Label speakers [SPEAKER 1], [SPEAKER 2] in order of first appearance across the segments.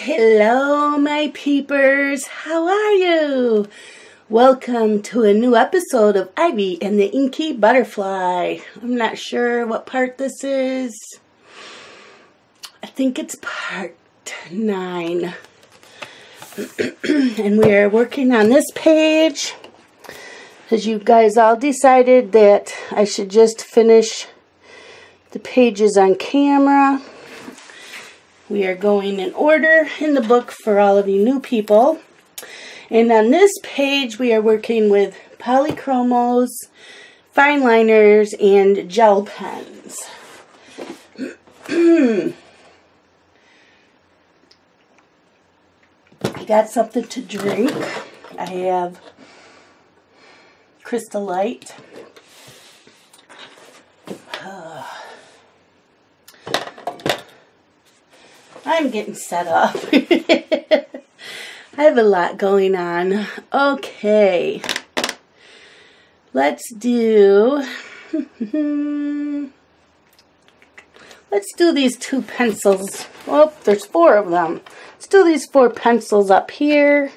[SPEAKER 1] Hello, my peepers. How are you? Welcome to a new episode of Ivy and the Inky Butterfly. I'm not sure what part this is. I think it's part 9. And we are working on this page because you guys all decided that I should just finish the pages on camera. We are going in order in the book for all of you new people. And on this page, we are working with polychromos, fine liners, and gel pens. I got something to drink. I have Crystal Light. I'm getting set up. I have a lot going on. Okay. Let's do these 2 pencils. Oh, there's 4 of them. Let's do these 4 pencils up here.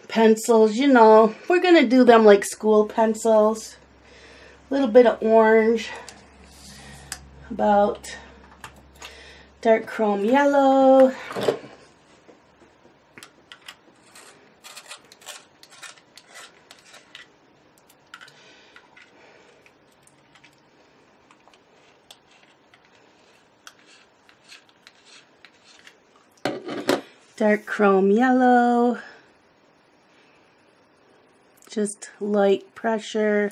[SPEAKER 1] Pencils, you know, we're going to do them like school pencils. A little bit of orange. About dark chrome yellow. Dark chrome yellow. Just light pressure.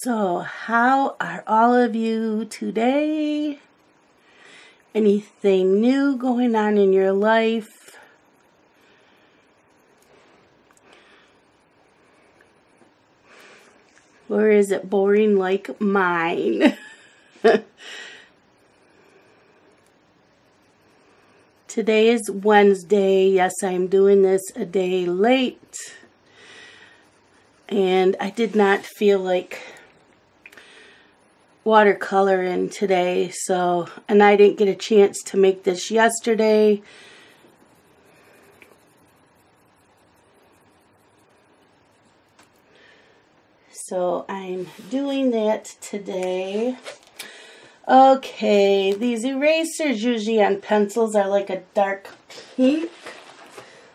[SPEAKER 1] So, how are all of you today? Anything new going on in your life? Or is it boring like mine? Today is Wednesday. Yes, I'm doing this a day late. And I did not feel like watercoloring today, and I didn't get a chance to make this yesterday. So I'm doing that today. Okay, these erasers usually on pencils are like a dark pink.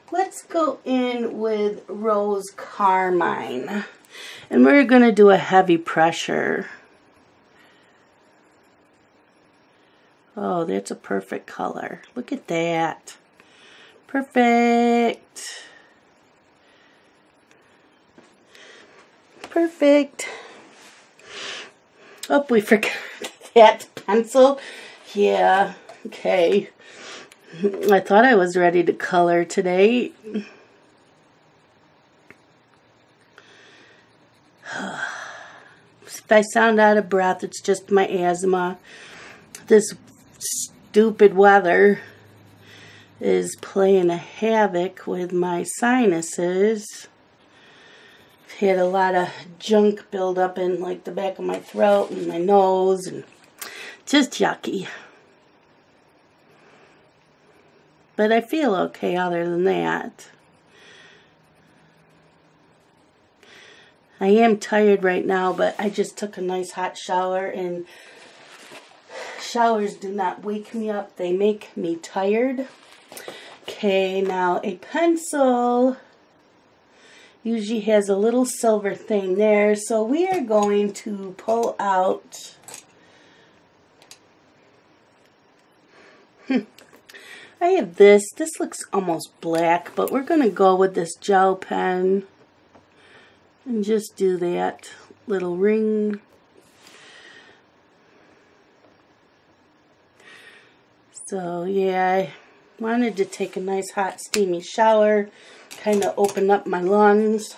[SPEAKER 1] Let's go in with Rose Carmine. And we're going to do a heavy pressure. Oh, that's a perfect color. Look at that. Perfect. Perfect. Oh, we forgot that pencil. Yeah, okay. I thought I was ready to color today. If I sound out of breath, it's just my asthma. This stupid weather is playing a havoc with my sinuses. I've had a lot of junk build up in like the back of my throat and my nose, and just yucky. But I feel okay other than that. I am tired right now, but I just took a nice hot shower, and showers do not wake me up. They make me tired. Okay, now a pencil usually has a little silver thing there, so we are going to pull out I have this. This looks almost black, but we're going to go with this gel pen and just do that little ring. So, yeah, I wanted to take a nice hot steamy shower, kind of open up my lungs.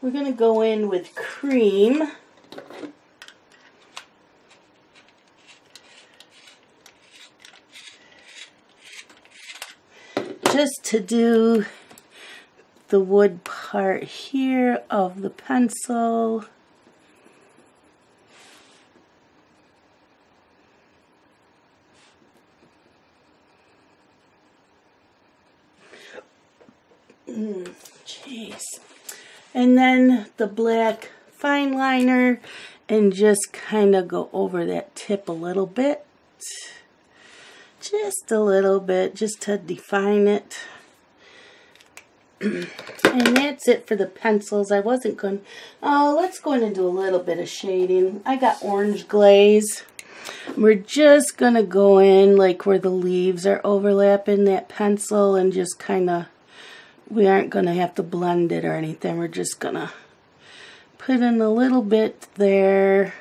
[SPEAKER 1] We're going to go in with cream. Just to do the wood part here of the pencil. Jeez. And then the black fine liner, and just kind of go over that tip a little bit. Just a little bit, just to define it. And that's it for the pencils. I wasn't going, oh, let's go in and do a little bit of shading. I got orange glaze. We're just going to go in like where the leaves are overlapping that pencil, and just kind of, we aren't going to have to blend it or anything. We're just going to put in a little bit there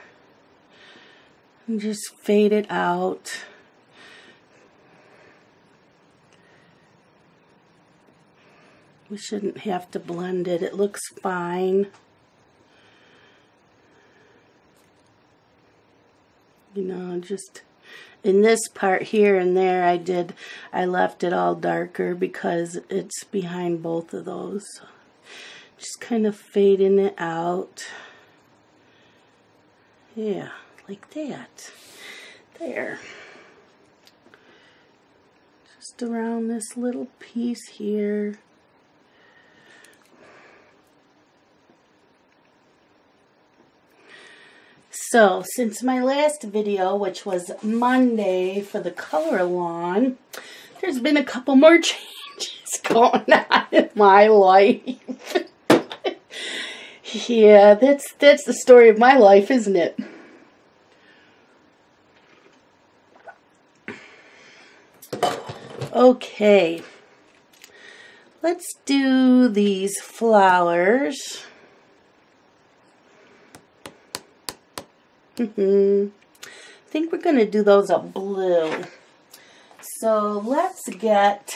[SPEAKER 1] and just fade it out. We shouldn't have to blend it. It looks fine. You know, just in this part here and there, I left it all darker because it's behind both of those. So just kind of fading it out. Yeah, like that. There. Just around this little piece here. So, since my last video, which was Monday for the color along, there's been a couple more changes going on in my life. Yeah, that's the story of my life, isn't it? Okay, let's do these flowers. I think we're going to do those a blue. So let's get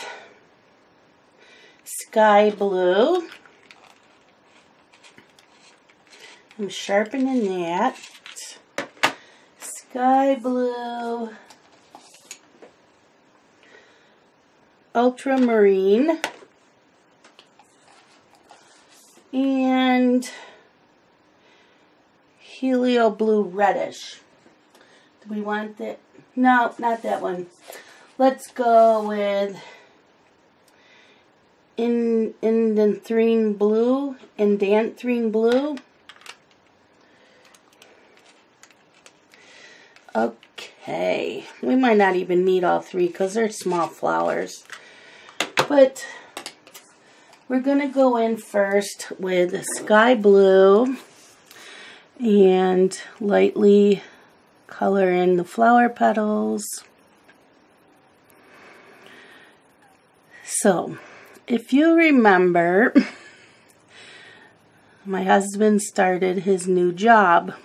[SPEAKER 1] sky blue. I'm sharpening that. Sky blue. Ultramarine. And Helio blue reddish. Do we want that? No, not that one. Let's go with Indanthrine blue. Indanthrine blue. Okay. We might not even need all three because they're small flowers. But we're going to go in first with sky blue. And lightly color in the flower petals. So, if you remember, my husband started his new job.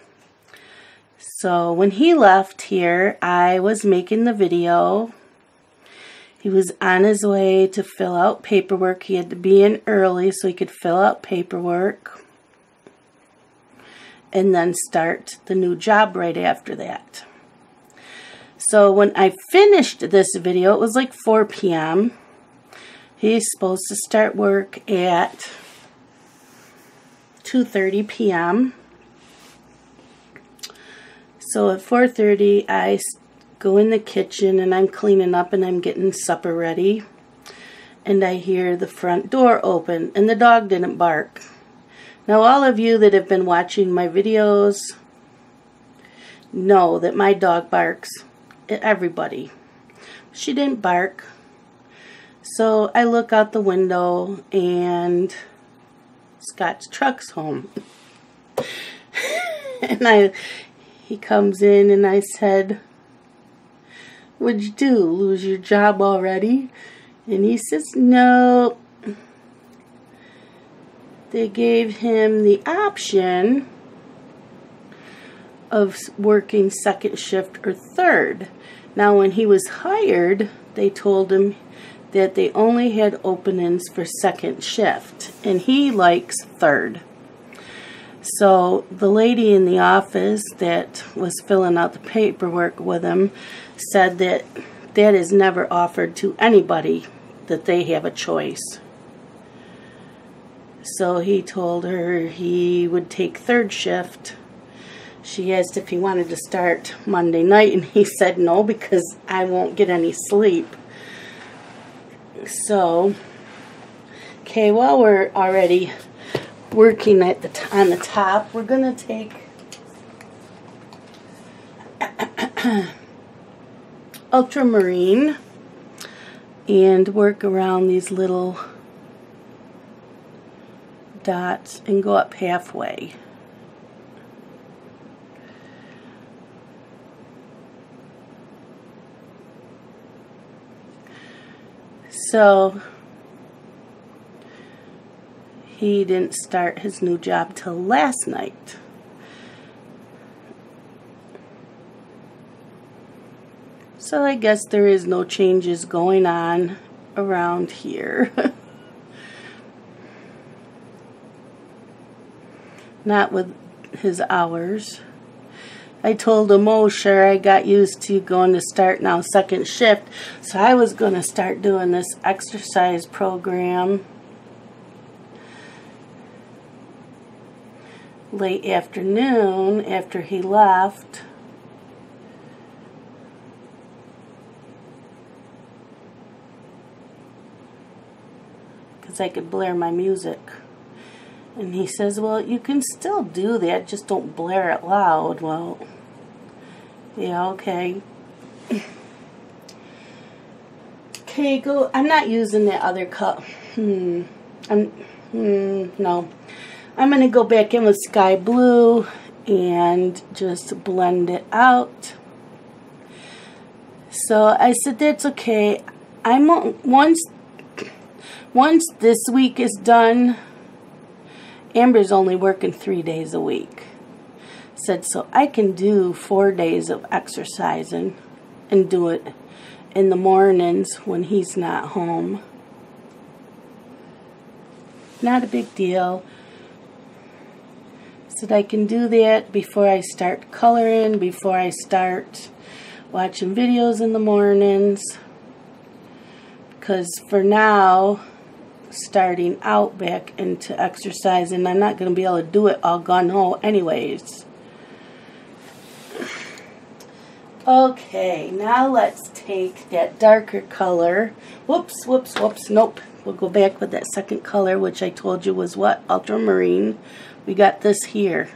[SPEAKER 1] So, when he left here, I was making the video. He was on his way to fill out paperwork. He had to be in early so he could fill out paperwork. And then start the new job right after that. So when I finished this video, it was like 4 p.m. He's supposed to start work at 2:30 p.m. So at 4:30, I go in the kitchen and I'm cleaning up and I'm getting supper ready. And I hear the front door open and the dog didn't bark. Now, all of you that have been watching my videos know that my dog barks at everybody. She didn't bark. So I look out the window and Scott's truck's home. And he comes in and I said, "What'd you do? Lose your job already?" And he says, "No. They gave him the option of working second shift or third. Now, when he was hired, they told him that they only had openings for second shift, and he likes third. So the lady in the office that was filling out the paperwork with him said that that is never offered to anybody, that they have a choice. So he told her he would take third shift. She asked if he wanted to start Monday night, and he said no because I won't get any sleep. So, okay, while we're already working at on the top, we're going to take ultramarine and work around these little dots and go up halfway. So he didn't start his new job till last night. So I guess there is no changes going on around here. Not with his hours. I told him, oh sure, I got used to going to start now second shift, so I was going to start doing this exercise program late afternoon after he left. Because I could blare my music. And he says, well, you can still do that, just don't blare it loud. Well, yeah, okay. Okay, go. I'm not using the other cup. No. I'm going to go back in with sky blue and just blend it out. So I said, that's okay. Once this week is done, Amber's only working 3 days a week. Said, so I can do 4 days of exercising and do it in the mornings when he's not home. Not a big deal. Said I can do that before I start coloring, before I start watching videos in the mornings. Because for now, starting out back into exercising, I'm not going to be able to do it all gung-ho anyways. Okay, now let's take that darker color. Whoops, nope. We'll go back with that second color, which I told you was what? Ultramarine. We got this here.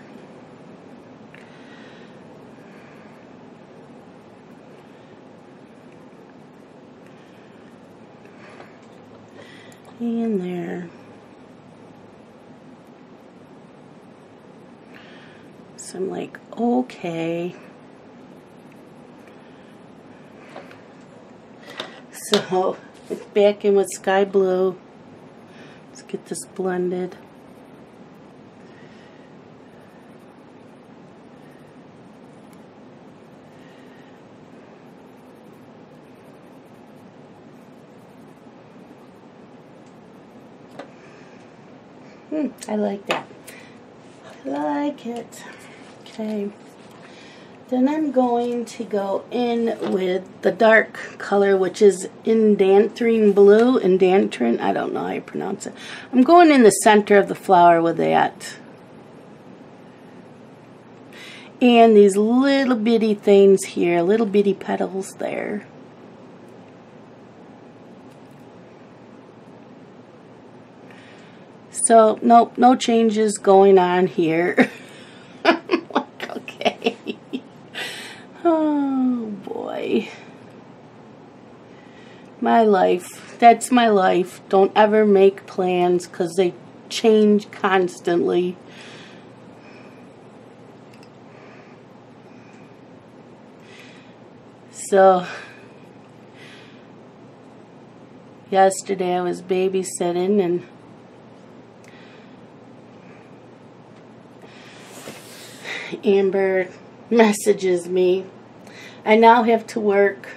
[SPEAKER 1] And there. So I'm like, okay. So it's back in with sky blue. Let's get this blended. I like that. I like it. Okay. Then I'm going to go in with the dark color, which is indanthrine blue. Indanthrine, I don't know how you pronounce it. I'm going in the center of the flower with that. And these little bitty things here, little bitty petals there. So, nope, no changes going on here. Okay. Oh, boy. My life. That's my life. Don't ever make plans because they change constantly. So, yesterday I was babysitting and Amber messages me, I now have to work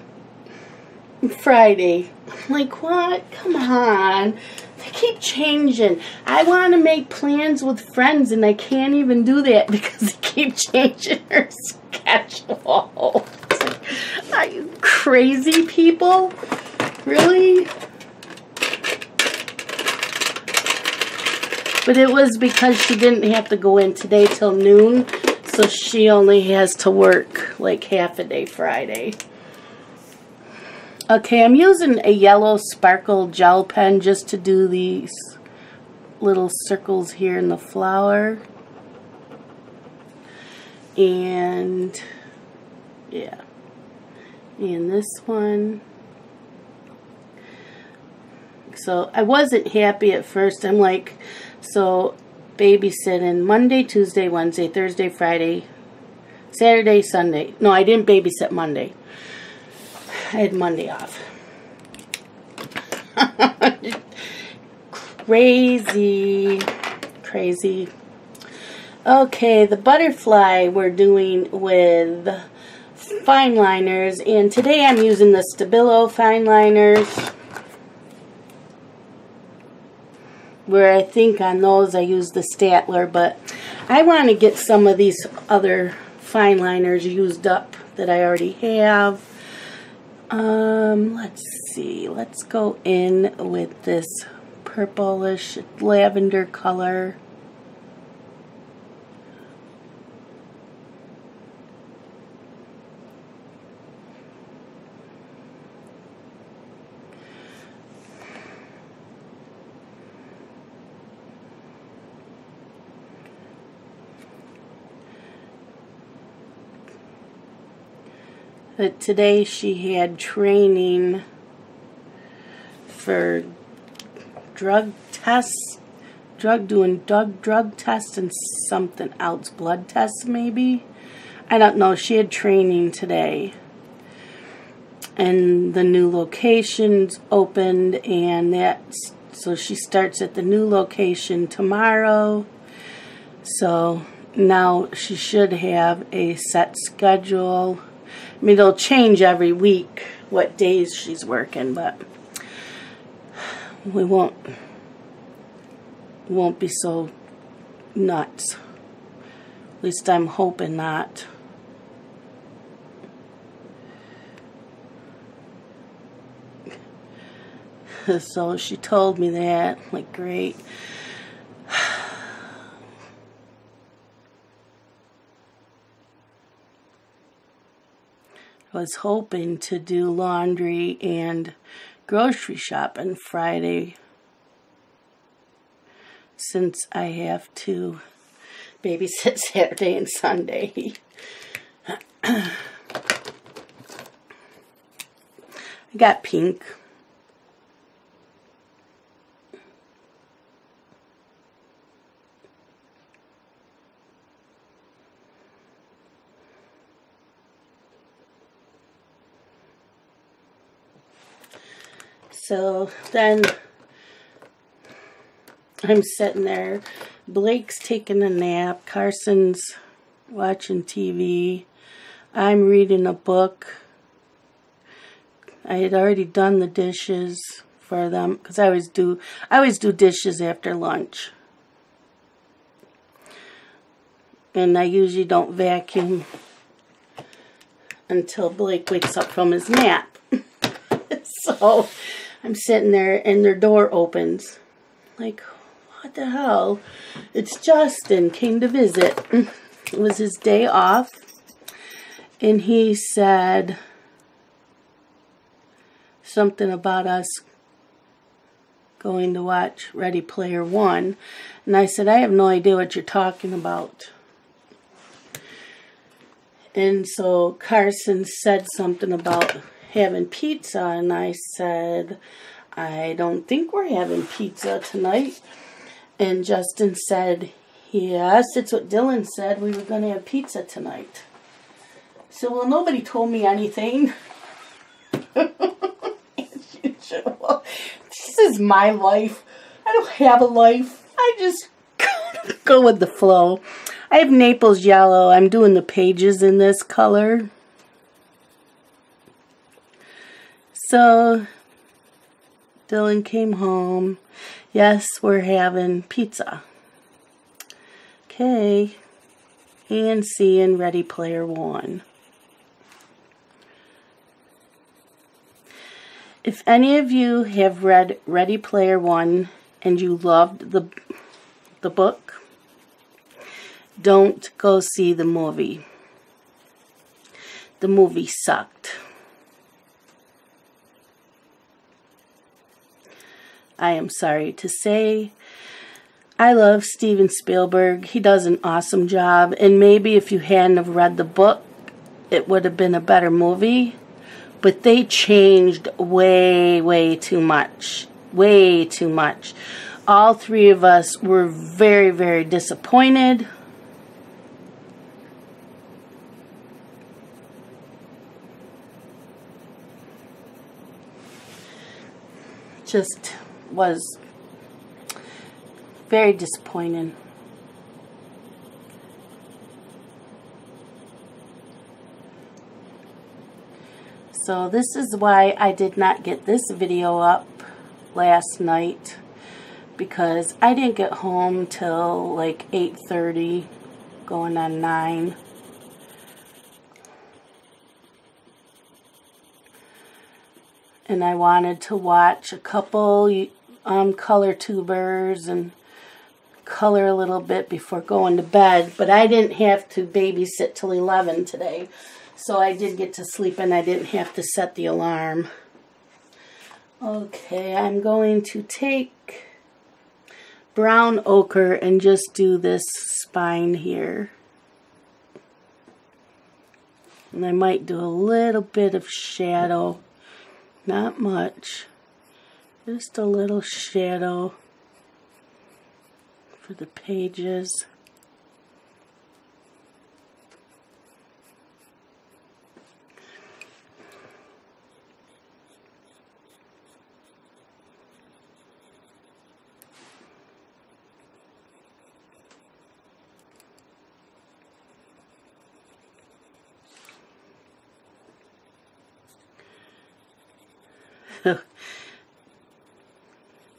[SPEAKER 1] Friday. I'm like, what? Come on. They keep changing. I want to make plans with friends and I can't even do that because they keep changing their schedule. It's like, are you crazy people? Really? But it was because she didn't have to go in today till noon. So she only has to work like half a day Friday. Okay, I'm using a yellow sparkle gel pen just to do these little circles here in the flower. And yeah. And this one. So I wasn't happy at first. I'm like, so babysitting Monday, Tuesday, Wednesday, Thursday, Friday, Saturday, Sunday. No, I didn't babysit Monday. I had Monday off. Crazy. Crazy. Okay, the butterfly we're doing with fine liners. And today I'm using the Stabilo fine liners. Where I think on those I use the Statler, but I want to get some of these other fine liners used up that I already have. Let's see. Let's go in with this purplish lavender color. But today she had training for drug tests, drug tests and something else, blood tests maybe. I don't know. She had training today. And the new location's opened, and so she starts at the new location tomorrow. So now she should have a set schedule. I mean, it'll change every week what days she's working, but we won't be so nuts. At least I'm hoping not. So she told me that, like, great. I was hoping to do laundry and grocery shopping Friday, since I have to babysit Saturday and Sunday. I got pink. So then I'm sitting there. Blake's taking a nap. Carson's watching TV. I'm reading a book. I had already done the dishes for them because I always do dishes after lunch. And I usually don't vacuum until Blake wakes up from his nap. So I'm sitting there and their door opens. Like, what the hell? It's Justin came to visit. It was his day off. And he said something about us going to watch Ready Player One. And I said, I have no idea what you're talking about. And so Carson said something about having pizza, and I said, I don't think we're having pizza tonight. And Justin said, yes, it's what Dylan said, we were going to have pizza tonight. So, well, nobody told me anything. As usual. This is my life. I don't have a life. I just go with the flow. I have Naples yellow. I'm doing the pages in this color. So, Dylan came home. Yes, we're having pizza. Okay. And seeing Ready Player One. If any of you have read Ready Player One and you loved the the book, don't go see the movie. The movie sucked. I am sorry to say. I love Steven Spielberg. He does an awesome job. And maybe if you hadn't have read the book, it would have been a better movie. But they changed way, way too much. Way too much. All three of us were very, very disappointed. Just was very disappointing. So this is why I did not get this video up last night, because I didn't get home till like 8:30, going on 9. And I wanted to watch a couple color tubers and color a little bit before going to bed. But I didn't have to babysit till 11 today. So I did get to sleep and I didn't have to set the alarm. Okay, I'm going to take brown ochre and just do this spine here. And I might do a little bit of shadow. Not much. Just a little shadow for the pages.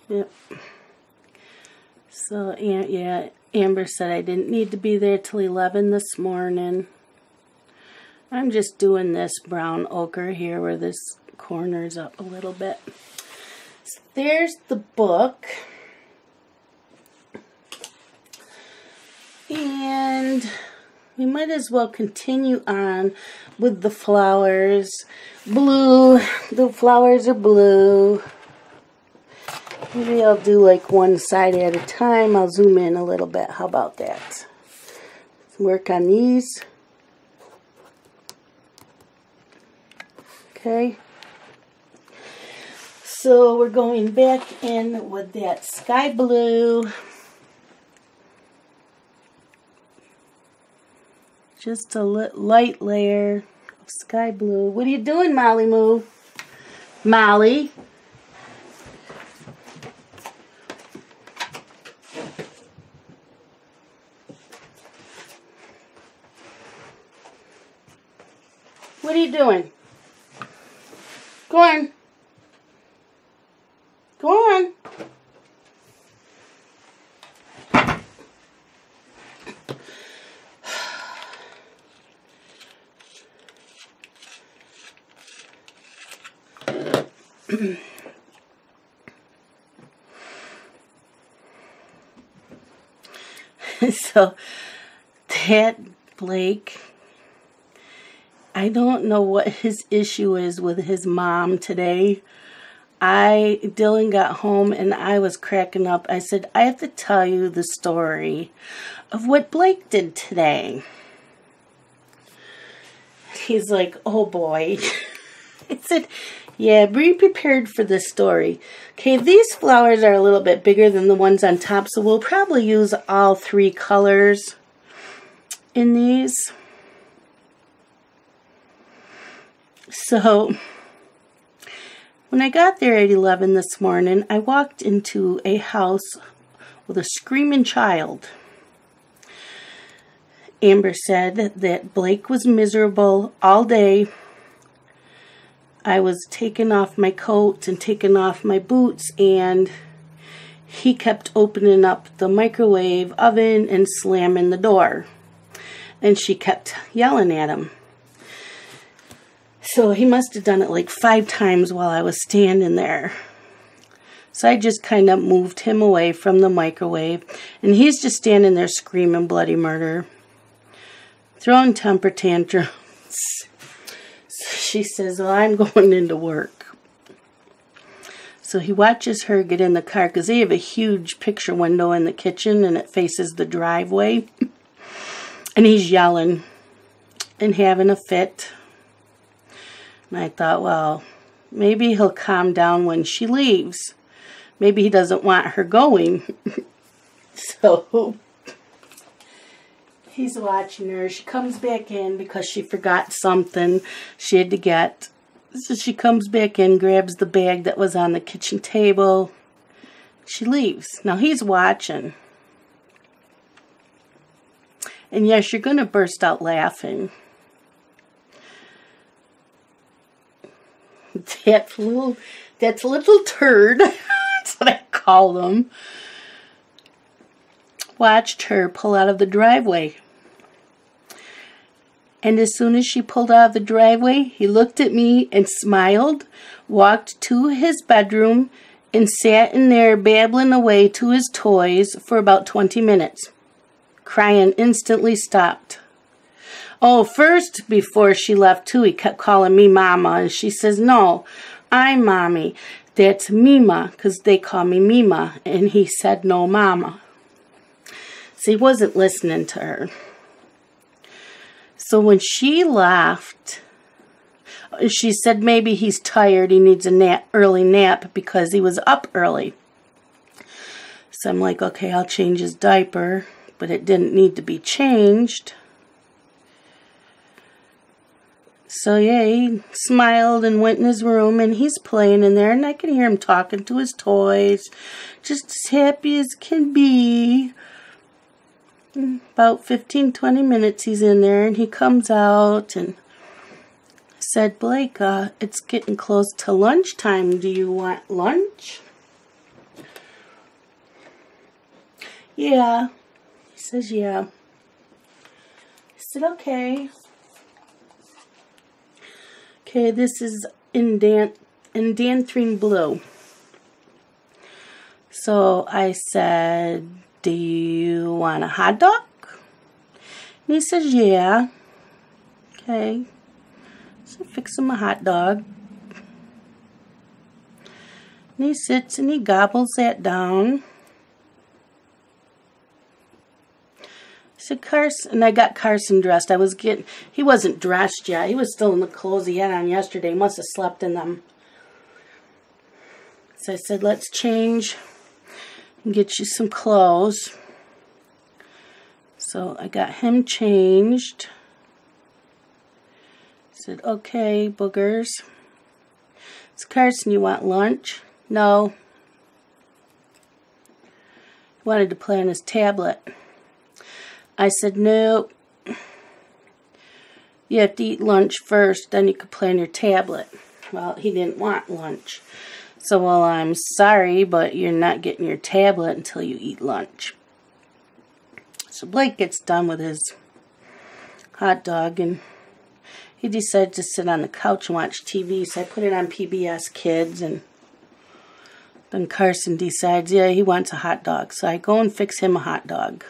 [SPEAKER 1] Yep. So, yeah, Amber said I didn't need to be there till 11 this morning. I'm just doing this brown ochre here where this corner's up a little bit. So there's the book. And we might as well continue on with the flowers. Blue. The flowers are blue. Maybe I'll do like one side at a time. I'll zoom in a little bit. How about that? Let's work on these. Okay. So we're going back in with that sky blue. Just a light layer of sky blue. What are you doing, Molly Moo? Molly? What are you doing? Go on. Go on. So, that Blake, I don't know what his issue is with his mom today. Dylan got home and I was cracking up. I said, I have to tell you the story of what Blake did today. He's like, oh boy. I said, yeah, be prepared for this story. Okay, these flowers are a little bit bigger than the ones on top, so we'll probably use all three colors in these. So, when I got there at 11 this morning, I walked into a house with a screaming child. Amber said that Blake was miserable all day. I was taking off my coat and taking off my boots, and he kept opening up the microwave oven and slamming the door. And she kept yelling at him. So he must have done it like 5 times while I was standing there. So I just kind of moved him away from the microwave. And he's just standing there screaming bloody murder, throwing temper tantrums. So she says, well, I'm going into work. So he watches her get in the car because they have a huge picture window in the kitchen and it faces the driveway. And he's yelling and having a fit. And I thought, well, maybe he'll calm down when she leaves. Maybe he doesn't want her going. So he's watching her. She comes back in because she forgot something she had to get. So she comes back in, grabs the bag that was on the kitchen table. She leaves. Now he's watching. And yes, you're going to burst out laughing. That little turd, that's what I call him, watched her pull out of the driveway. And as soon as she pulled out of the driveway, he looked at me and smiled, walked to his bedroom, and sat in there babbling away to his toys for about 20 minutes. Crying instantly stopped. Oh, first, before she left, too, he kept calling me Mama. And she says, no, I'm Mommy. That's Mima, because they call me Mima. And he said, no, Mama. So he wasn't listening to her. So when she left, she said maybe he's tired. He needs a early nap because he was up early. So I'm like, okay, I'll change his diaper. But it didn't need to be changed. So yeah, he smiled and went in his room, and he's playing in there, and I can hear him talking to his toys, just as happy as can be. About 15-20 minutes he's in there, and he comes out and said, Blake, it's getting close to lunchtime. Do you want lunch? Yeah. He says, yeah. I said, okay. Okay, this is indanthrine blue. So I said, do you want a hot dog? And he says, yeah. Okay. So I fix him a hot dog. And he sits and he gobbles that down. I said, Carson, and I got Carson dressed. He wasn't dressed yet. He was still in the clothes he had on yesterday. He must have slept in them. So I said, let's change and get you some clothes. So I got him changed. I said, okay, boogers. So Carson, you want lunch? No. He wanted to play on his tablet. I said, no, you have to eat lunch first, then you can play on your tablet. Well, he didn't want lunch. So, well, I'm sorry, but you're not getting your tablet until you eat lunch. So Blake gets done with his hot dog, and he decided to sit on the couch and watch TV. So I put it on PBS Kids, and then Carson decides, yeah, he wants a hot dog. So I go and fix him a hot dog.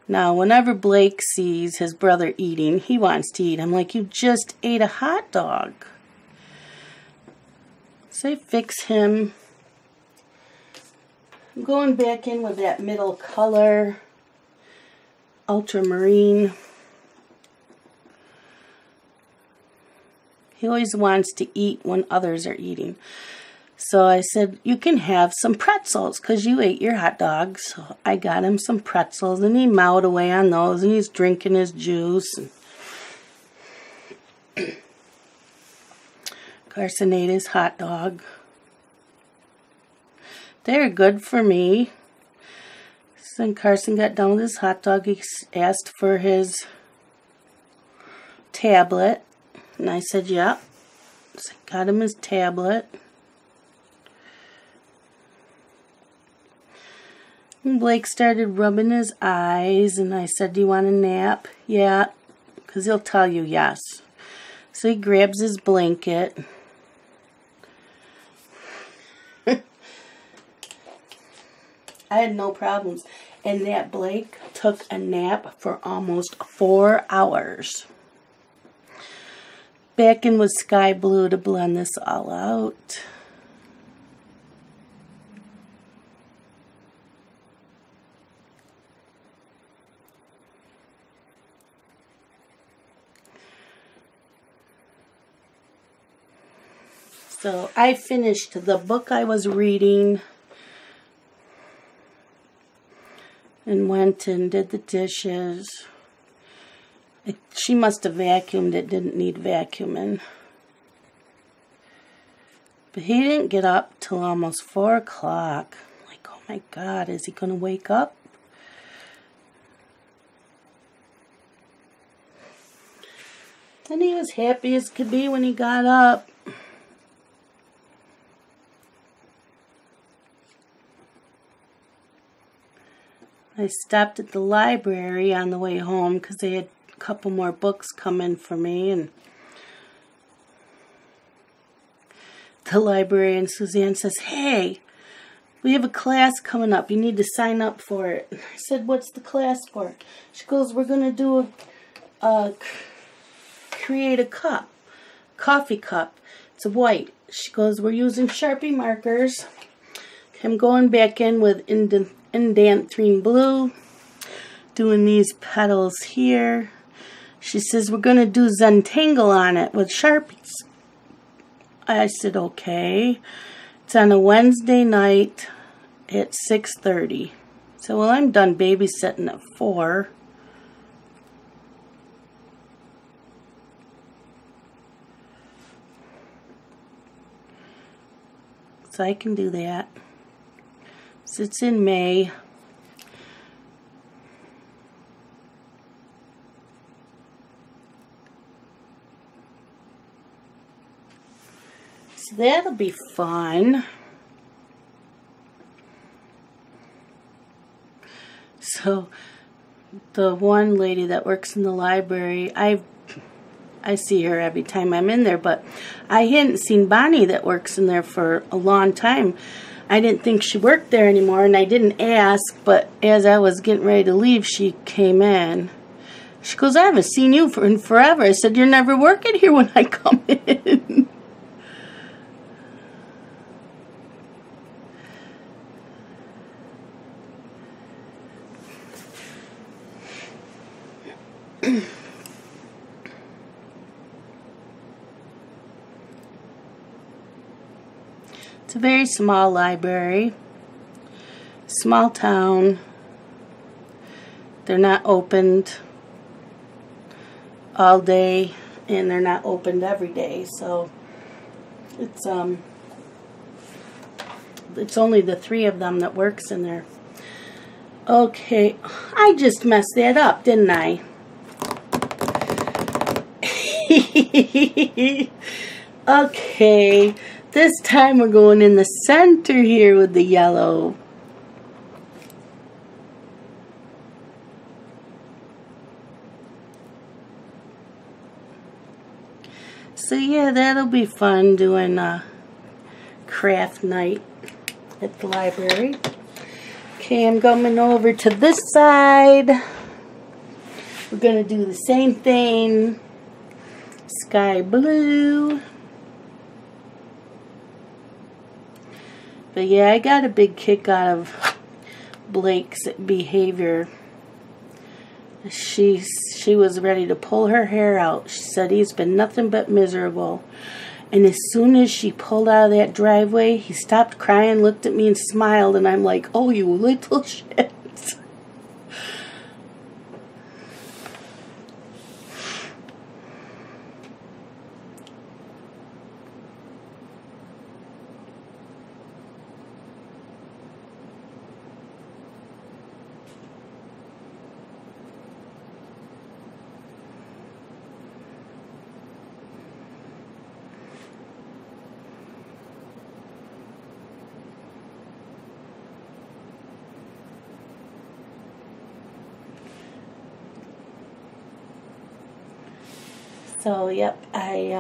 [SPEAKER 1] Now, whenever Blake sees his brother eating, he wants to eat. I'm like, you just ate a hot dog. So I fix him. I'm going back in with that middle color, ultramarine. He always wants to eat when others are eating. So I said, you can have some pretzels because you ate your hot dog. So I got him some pretzels, and he mowed away on those, and he's drinking his juice. Carson ate his hot dog. They're good for me. So then Carson got done with his hot dog. He asked for his tablet, and I said, yep. So I got him his tablet. And Blake started rubbing his eyes, and I said, do you want a nap? Yeah, because he'll tell you yes. So he grabs his blanket, I had no problems. And that Blake took a nap for almost 4 hours. Back in with Sky Blue to blend this all out. So I finished the book I was reading and went and did the dishes. She must have vacuumed. It didn't need vacuuming. But he didn't get up till almost 4 o'clock. Like, oh my God, is he going to wake up? And he was happy as could be when he got up. I stopped at the library on the way home because they had a couple more books come in for me, and the librarian Suzanne says, "Hey, we have a class coming up. You need to sign up for it." I said, "What's the class for?" She goes, "We're going to do create a cup, coffee cup. It's white." She goes, "We're using Sharpie markers." I'm going back in with Indanthine Blue, doing these petals here. She says, "We're going to do Zentangle on it with Sharpies." I said, "Okay." It's on a Wednesday night at 6:30. So, well, I'm done babysitting at 4. So I can do that. So it's in May. So that'll be fun. So the one lady that works in the library, I see her every time I'm in there, but I hadn't seen Bonnie that works in there for a long time. I didn't think she worked there anymore, and I didn't ask, but as I was getting ready to leave, she came in. She goes, "I haven't seen you in forever." I said, "You're never working here when I come in." It's a very small library, small town. They're not opened all day, and they're not opened every day, so it's only the 3 of them that works in there. Okay, I just messed that up, didn't I? Okay, this time we're going in the center here with the yellow. So yeah, that'll be fun doing a craft night at the library. Okay, I'm going over to this side. We're going to do the same thing. Sky blue. But yeah, I got a big kick out of Blake's behavior. She was ready to pull her hair out. She said he's been nothing but miserable. And as soon as she pulled out of that driveway, he stopped crying, looked at me, and smiled. And I'm like, "Oh, you little shit." So, yep, I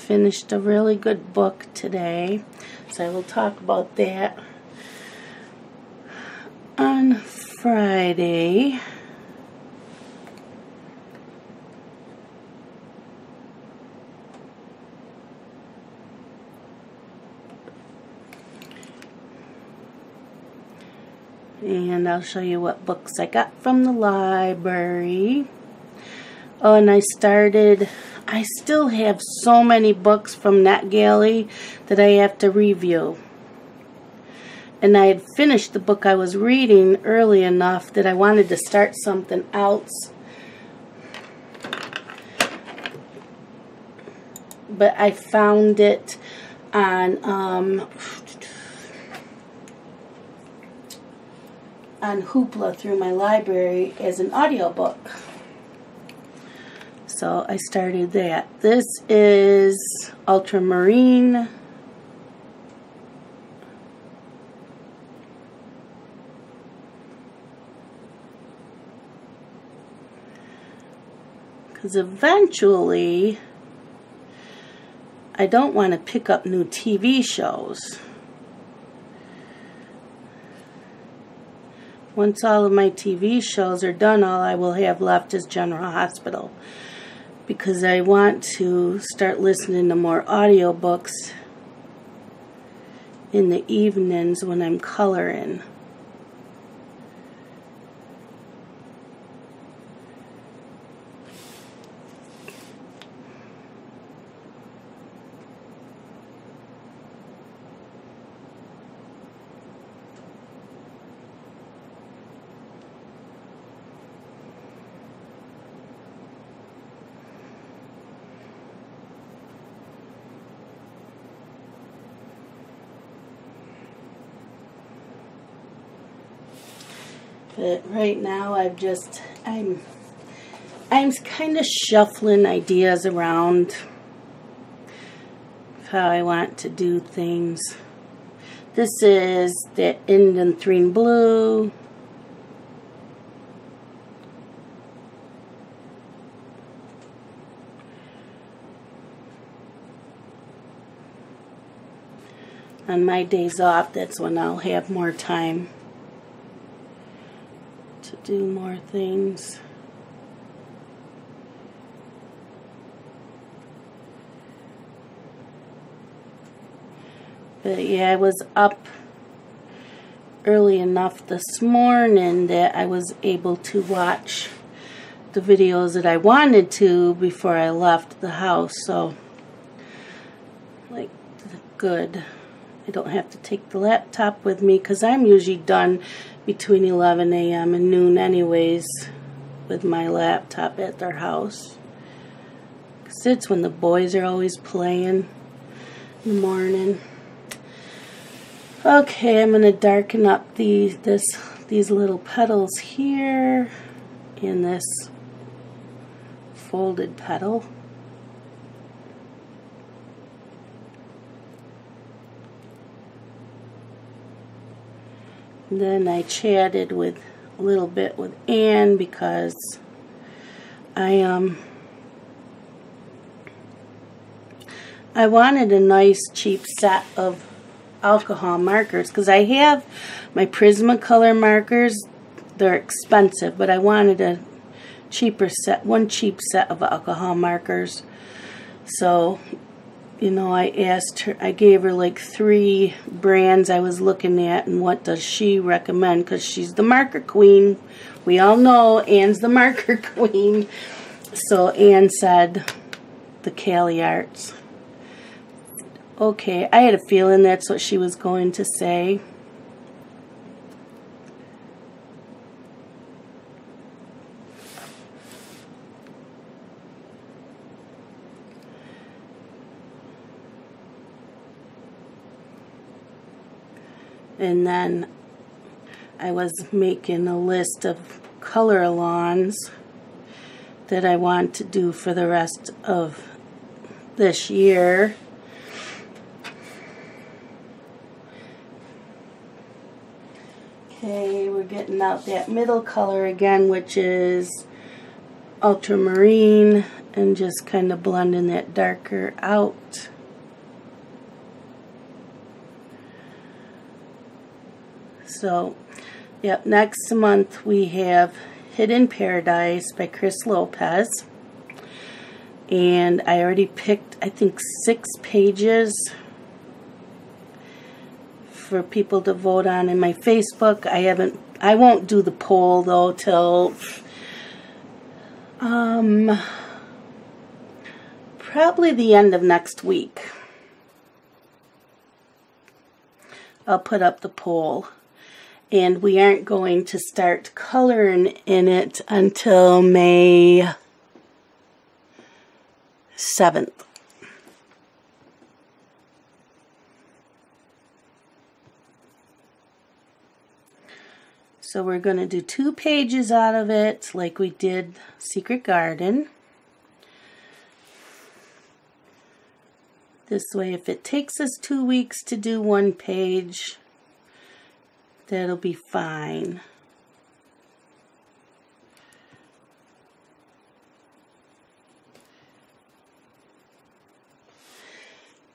[SPEAKER 1] finished a really good book today, so I will talk about that on Friday. And I'll show you what books I got from the library. Oh, and I still have so many books from NetGalley that I have to review. And I had finished the book I was reading early enough that I wanted to start something else. But I found it on Hoopla through my library as an audiobook. So I started that. This is Ultramarine. Because eventually I don't want to pick up new TV shows. Once all of my TV shows are done, all I will have left is General Hospital. Because I want to start listening to more audiobooks in the evenings when I'm coloring. But right now I'm kind of shuffling ideas around how I want to do things. This is the Indanthrine Blue. On my days off, that's when I'll have more time to do more things. But yeah, I was up early enough this morning that I was able to watch the videos that I wanted to before I left the house. So, like, good. I don't have to take the laptop with me because I'm usually done between 11 a.m. and noon anyways with my laptop at their house. Because it's when the boys are always playing in the morning. Okay, I'm going to darken up these little petals here in this folded petal. Then I chatted a little bit with Anne because I wanted a nice cheap set of alcohol markers because I have my Prismacolor markers. They're expensive, but I wanted a cheaper set, one cheap set of alcohol markers. So, you know, I gave her like 3 brands I was looking at and what does she recommend, because she's the marker queen. We all know Anne's the marker queen. So Anne said the Cali Arts. Okay, I had a feeling that's what she was going to say. And then I was making a list of color-alongs that I want to do for the rest of this year. Okay, we're getting out that middle color again, which is ultramarine, and just kind of blending that darker out. So, yep, next month we have Hidden Paradise by Chris Lopez. And I already picked, I think, 6 pages for people to vote on in my Facebook. I won't do the poll though till probably the end of next week. I'll put up the poll. And we aren't going to start coloring in it until May 7th. So we're going to do 2 pages out of it like we did Secret Garden. This way, if it takes us 2 weeks to do 1 page, that'll be fine.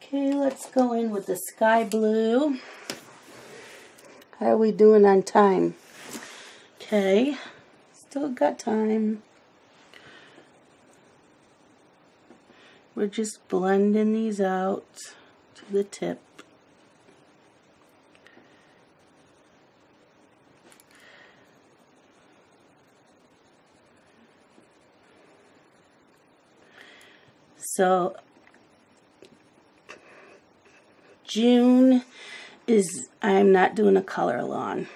[SPEAKER 1] Okay, let's go in with the sky blue. How are we doing on time? Okay, still got time. We're just blending these out to the tip. So June is, I'm not doing a color along.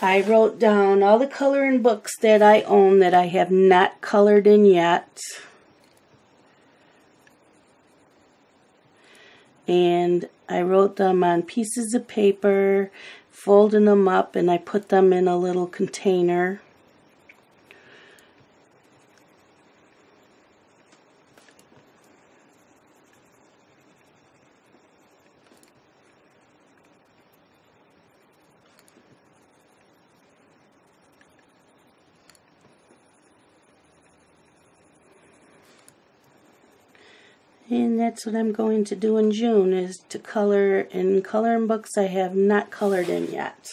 [SPEAKER 1] I wrote down all the coloring books that I own that I have not colored in yet. And I wrote them on pieces of paper, folding them up, and I put them in a little container. And that's what I'm going to do in June, is to color in coloring books I have not colored in yet.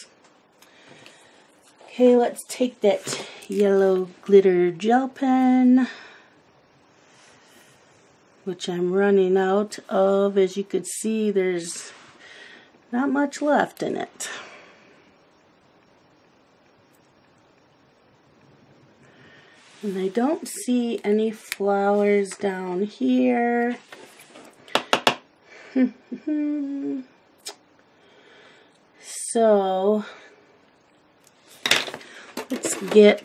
[SPEAKER 1] Okay, let's take that yellow glitter gel pen, which I'm running out of. As you could see, there's not much left in it. And I don't see any flowers down here. So let's get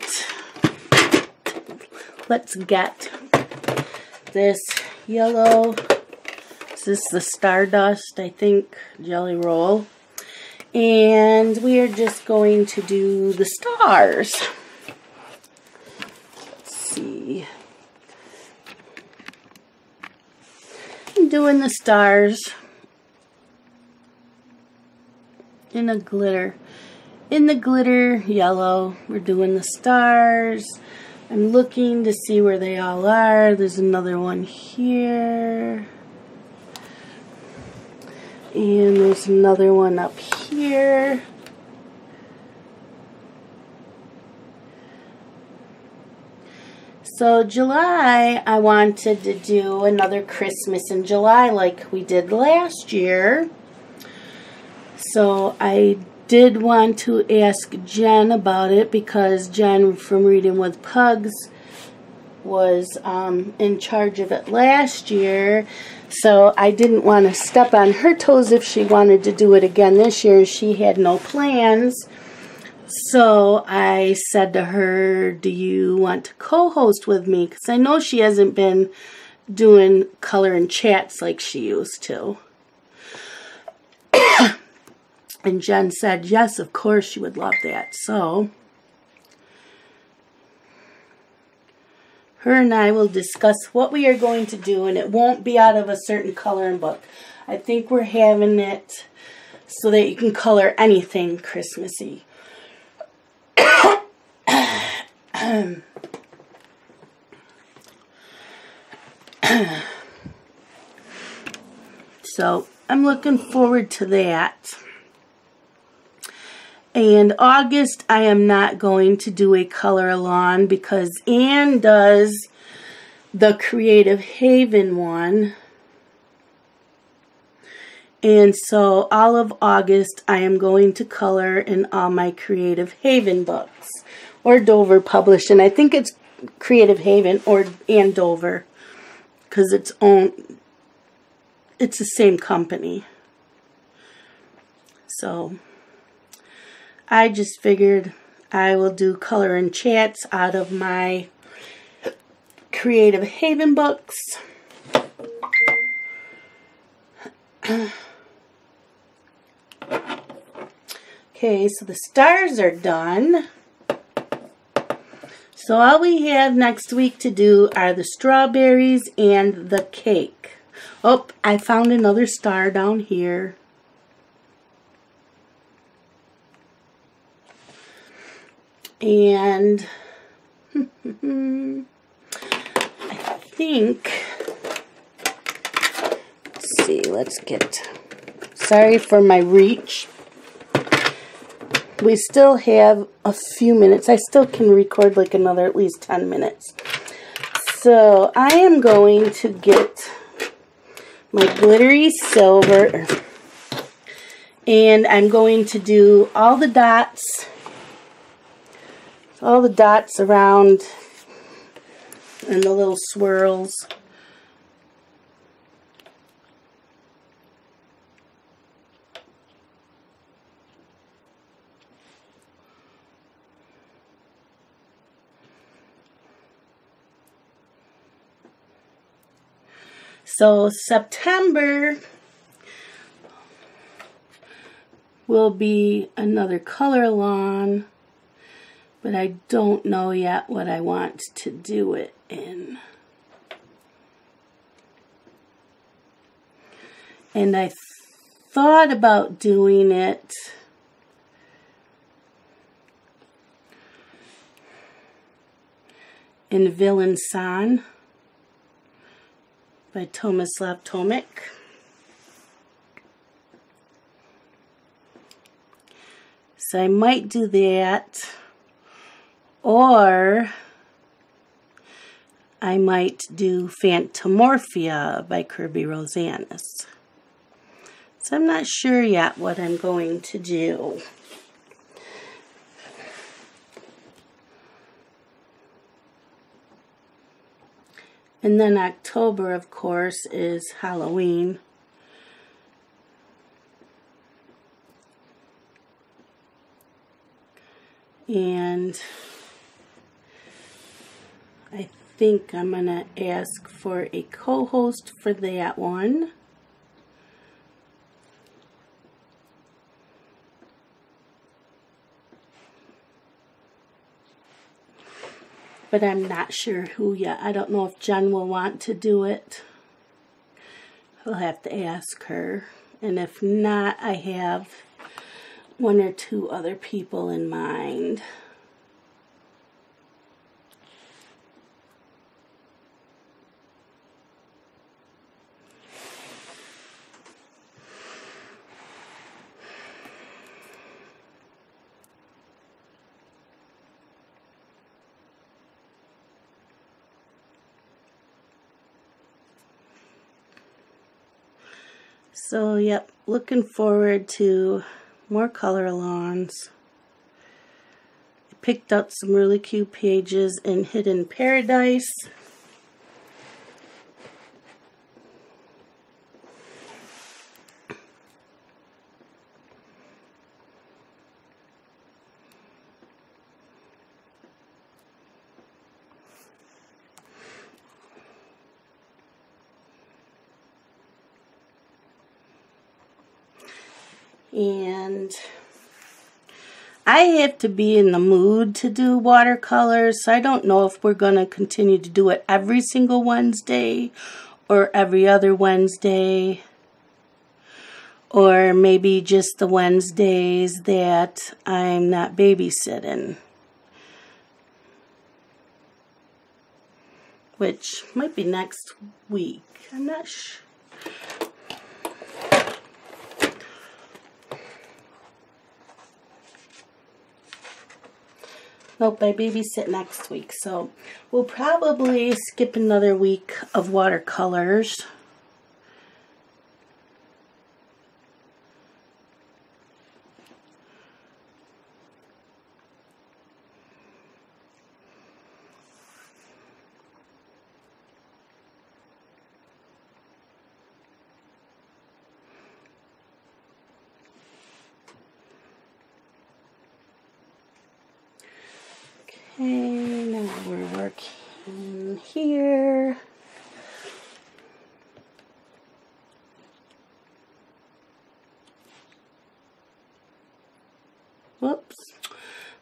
[SPEAKER 1] this yellow, this is the Stardust, I think, jelly roll. And we are just going to do the stars. I'm doing the stars in the glitter yellow. We're doing the stars. I'm looking to see where they all are. There's another one here, and there's another one up here. So July, I wanted to do another Christmas in July like we did last year. So I did want to ask Jen about it, because Jen from Reading with Pugs was in charge of it last year. So I didn't want to step on her toes if she wanted to do it again this year. She had no plans. So I said to her, do you want to co-host with me? Because I know she hasn't been doing color and chats like she used to. And Jen said, yes, of course she would love that. So her and I will discuss what we are going to do, and it won't be out of a certain coloring book. I think we're having it so that you can color anything Christmassy. So I'm looking forward to that. And August, I am not going to do a color along because Anne does the Creative Haven one. And so all of August, I am going to color in all my Creative Haven books. Or Dover published. And I think it's Creative Haven and Dover. Because it's the same company. So I just figured I will do color and chats out of my Creative Haven books. Okay, so the stars are done. So all we have next week to do are the strawberries and the cake. Oh, I found another star down here. And I think, let's see, sorry for my reach. We still have a few minutes. I still can record like another at least 10 minutes. So I am going to get my glittery silver and I'm going to do all the dots around and the little swirls. So September will be another color along, but I don't know yet what I want to do it in. And I thought about doing it in Villain San by Tomislav Tomic. So I might do that, or I might do Phantomorphia by Kirby Rosanis. So I'm not sure yet what I'm going to do. And then October, of course, is Halloween. And I think I'm going to ask for a co-host for that one. But I'm not sure who yet. I don't know if Jen will want to do it. I'll have to ask her. And if not, I have one or two other people in mind. So, yep, looking forward to more color alongs. I picked up some really cute pages in Hidden Paradise. And I have to be in the mood to do watercolors, so I don't know if we're going to continue to do it every single Wednesday or every other Wednesday, or maybe just the Wednesdays that I'm not babysitting. which might be next week. I'm not sure. Nope, I babysit next week, so we'll probably skip another week of watercolors. Okay, now we're working here. Whoops,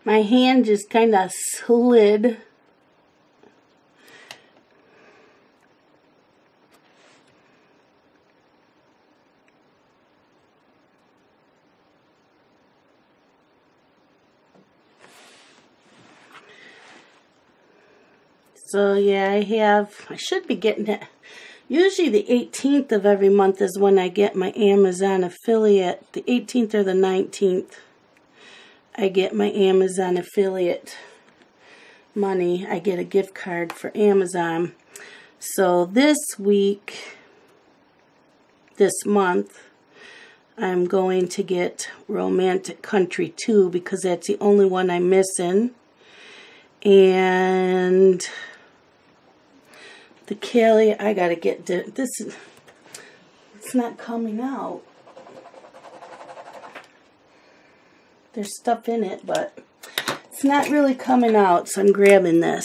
[SPEAKER 1] my hand just kind of slid. So yeah, I should be getting it. Usually the 18th of every month is when I get my Amazon affiliate. The 18th or the 19th, I get my Amazon affiliate money. I get a gift card for Amazon. So this month, I'm going to get Romantic Country 2 because that's the only one I'm missing. And the Kelly, I gotta get this. It's not coming out. There's stuff in it, but it's not really coming out, so I'm grabbing this.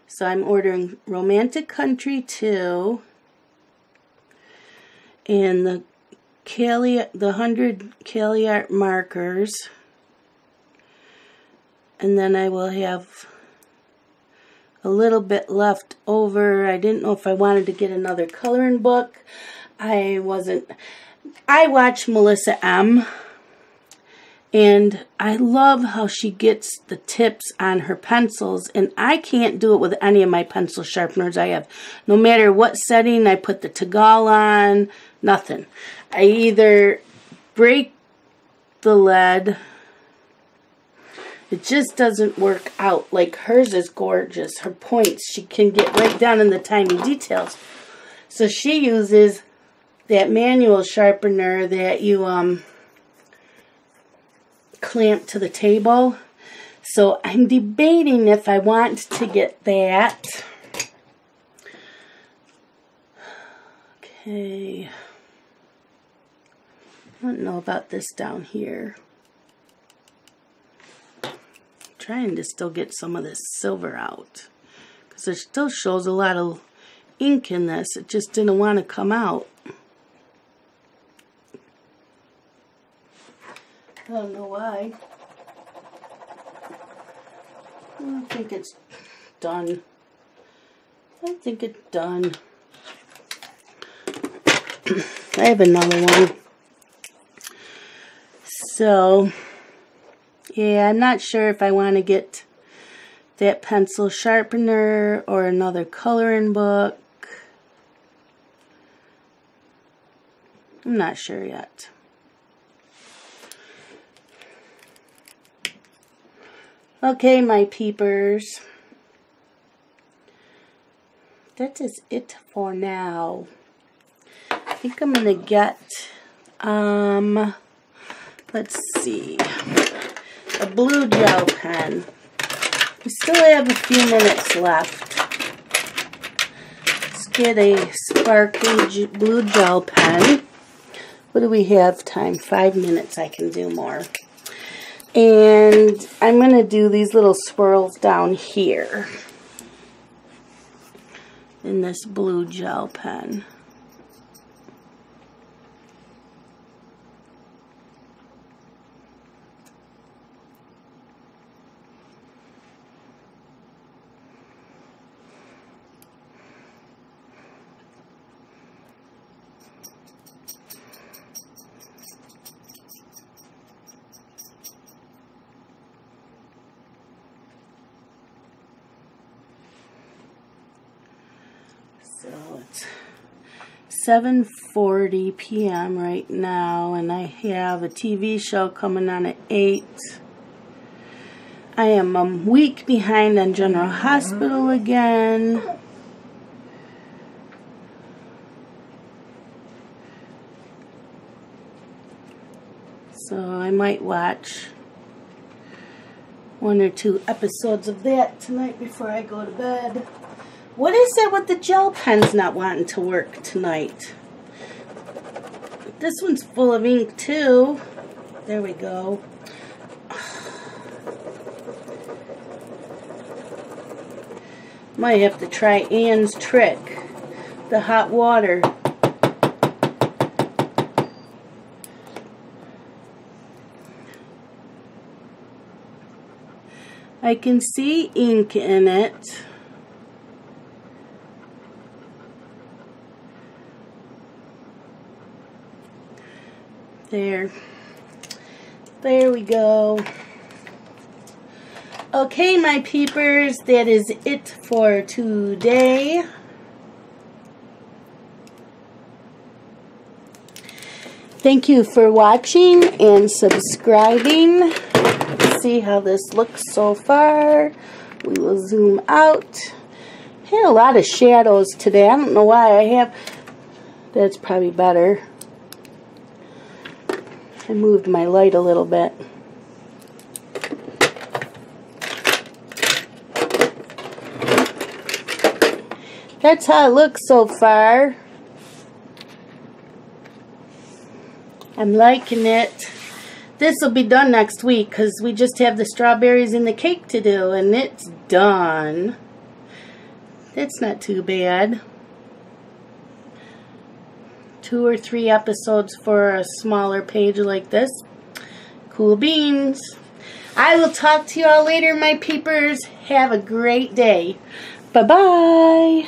[SPEAKER 1] So I'm ordering Romantic Country 2 and the 100 Kelly Art markers. And then I will have a little bit left over. I didn't know if I wanted to get another coloring book. I watch Melissa M. And I love how she gets the tips on her pencils. And I can't do it with any of my pencil sharpeners I have. No matter what setting I put the Tagal on, nothing. I either break the lead. It just doesn't work out. Like hers is gorgeous. Her points, she can get right down in the tiny details. So she uses that manual sharpener that you clamp to the table. So I'm debating if I want to get that. Okay. I don't know about this down here. I'm trying to still get some of this silver out because there still shows a lot of ink in this. It just didn't want to come out. I don't know why. I don't think it's done. I think it's done. I have another one. So, yeah, I'm not sure if I want to get that pencil sharpener or another coloring book. I'm not sure yet. Okay, my peepers. That is it for now. I think I'm gonna get let's see, a blue gel pen. We still have a few minutes left. Let's get a sparkly blue gel pen. What do we have time? 5 minutes. I can do more. And I'm going to do these little swirls down here in this blue gel pen. So it's 7:40 p.m. right now, and I have a TV show coming on at 8. I am a week behind on General Hospital again. So I might watch 1 or 2 episodes of that tonight before I go to bed. What is it with the gel pens not wanting to work tonight? This one's full of ink too. There we go. Might have to try Anne's trick. The hot water. I can see ink in it. There we go. Okay, my peepers, that is it for today. Thank you for watching and subscribing. See how this looks so far. We will zoom out. Had a lot of shadows today. I don't know why I have. That's probably better. I moved my light a little bit. That's how it looks so far. I'm liking it. This will be done next week because we just have the strawberries and the cake to do, and it's done. That's not too bad. 2 or 3 episodes for a smaller page like this. Cool beans. I will talk to you all later, my peepers. Have a great day. Bye-bye.